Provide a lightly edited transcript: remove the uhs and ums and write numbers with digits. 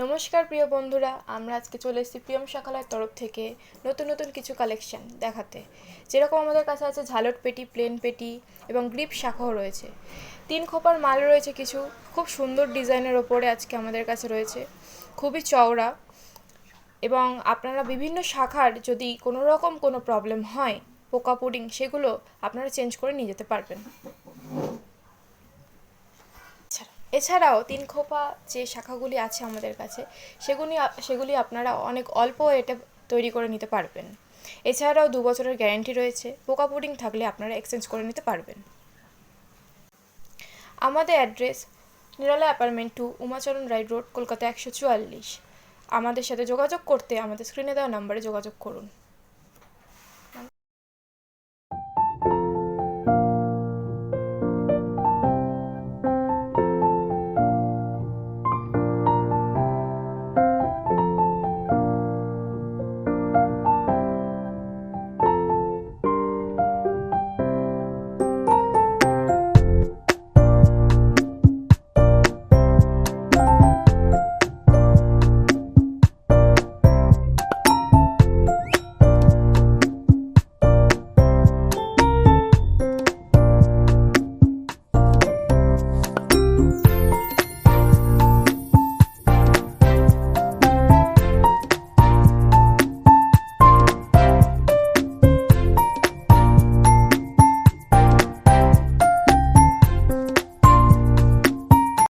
নমস্কার প্রিয় বন্ধুরা, আমরা আজকে চলে এসেছি প্রিয়ম শাখালয়ের তরফ থেকে নতুন কিছু কালেকশন দেখাতে। যেরকম আমাদের কাছে আছে ঝালট পেটি, প্লেন পেটি এবং গ্রিপ শাখাও রয়েছে। 3 খোপার মাল রয়েছে কিছু খুব সুন্দর ডিজাইনের ওপরে আজকে আমাদের কাছে রয়েছে, খুবই চওড়া। এবং আপনারা বিভিন্ন শাখার যদি কোনো রকম কোনো প্রবলেম হয়, পোকা পুডিং, সেগুলো আপনারা চেঞ্জ করে নিয়ে যেতে পারবেন। এছাড়াও 3 খোপা যে শাখাগুলি আছে আমাদের কাছে সেগুলি আপনারা অনেক অল্প রেটে তৈরি করে নিতে পারবেন। এছাড়াও 2 বছরের গ্যারান্টি রয়েছে। পোকা পুডিং থাকলে আপনারা এক্সচেঞ্জ করে নিতে পারবেন। আমাদের অ্যাড্রেস নিরালা অ্যাপার্টমেন্ট 2, উমাচরণ রায় রোড, কলকাতা 144। আমাদের সাথে যোগাযোগ করতে আমাদের স্ক্রিনে দেওয়া নম্বরে যোগাযোগ করুন।